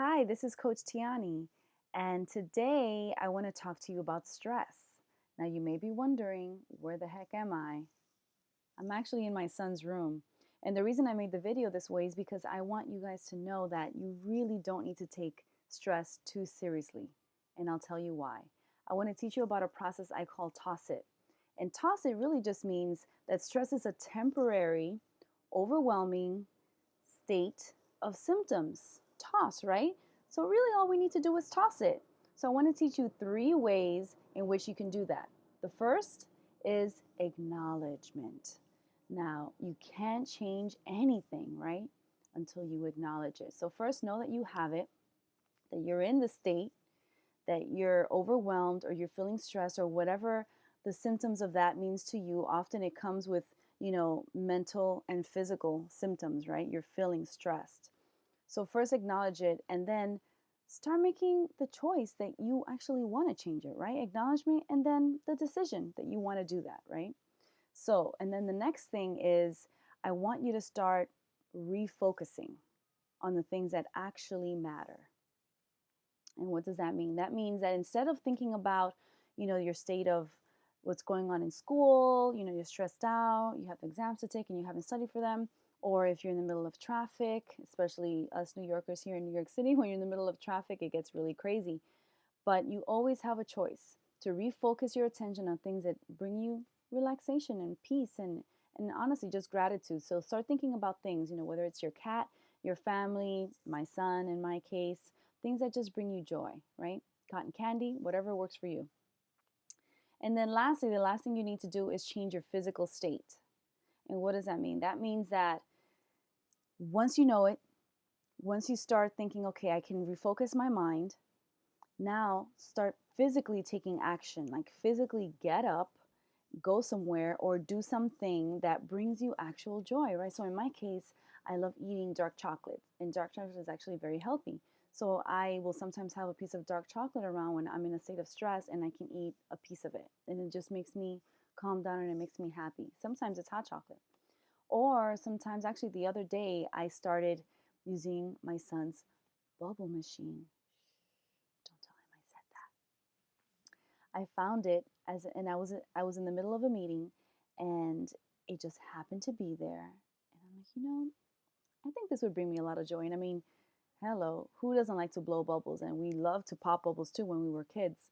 Hi, this is Coach Tiani, and today I want to talk to you about stress. Now, you may be wondering, where the heck am I? I'm actually in my son's room. And the reason I made the video this way is because I want you guys to know that you really don't need to take stress too seriously. And I'll tell you why. I want to teach you about a process I call toss it. And toss it really just means that stress is a temporary, overwhelming state of symptoms. Toss, right? So, really, all we need to do is toss it. So, I want to teach you three ways in which you can do that. The first is acknowledgement. Now, you can't change anything, right, until you acknowledge it. So, first, know that you have it, that you're in the state, that you're overwhelmed or you're feeling stressed or whatever the symptoms of that means to you. Often it comes with, mental and physical symptoms, right? You're feeling stressed. So first acknowledge it and then start making the choice that you actually want to change it, right? Acknowledgement and then the decision that you want to do that, right? So, and then the next thing is I want you to start refocusing on the things that actually matter. And what does that mean? That means that instead of thinking about, your state of what's going on in school, you're stressed out, you have exams to take and you haven't studied for them, or if you're in the middle of traffic, especially us New Yorkers here in New York City, when you're in the middle of traffic, it gets really crazy. But you always have a choice to refocus your attention on things that bring you relaxation and peace and honestly just gratitude. So start thinking about things, whether it's your cat, your family, my son in my case, things that just bring you joy, right? Cotton candy, whatever works for you. And then lastly, the last thing you need to do is change your physical state. And what does that mean? That means that once you know it, once you start thinking, okay, I can refocus my mind, now start physically taking action, like physically get up, go somewhere, or do something that brings you actual joy, right? So in my case, I love eating dark chocolate, and dark chocolate is actually very healthy. So I will sometimes have a piece of dark chocolate around when I'm in a state of stress and I can eat a piece of it. And it just makes me calm down and it makes me happy. Sometimes it's hot chocolate. Or sometimes, actually, the other day, I started using my son's bubble machine. Don't tell him I said that. I found it and I was in the middle of a meeting, and it just happened to be there. And I'm like, I think this would bring me a lot of joy. And I mean, hello, who doesn't like to blow bubbles? And we loved to pop bubbles too when we were kids.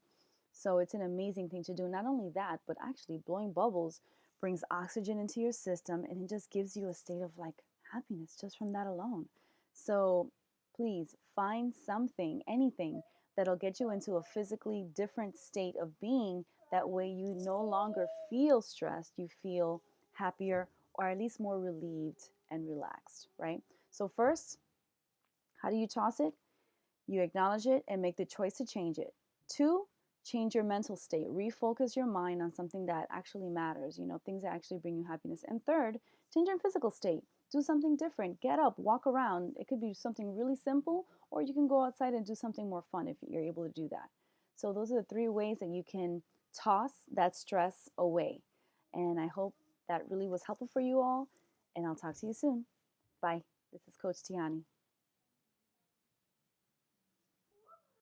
So it's an amazing thing to do. Not only that, but actually blowing bubbles brings oxygen into your system and it just gives you a state of like happiness just from that alone. So please find something, anything that'll get you into a physically different state of being. That way you no longer feel stressed, you feel happier or at least more relieved and relaxed, right? So first, how do you toss it? You acknowledge it and make the choice to change it. Two, change your mental state. Refocus your mind on something that actually matters, things that actually bring you happiness. And third, change your physical state. Do something different. Get up, walk around. It could be something really simple, or you can go outside and do something more fun if you're able to do that. So, those are the three ways that you can toss that stress away. And I hope that really was helpful for you all. And I'll talk to you soon. Bye. This is Coach Tiani.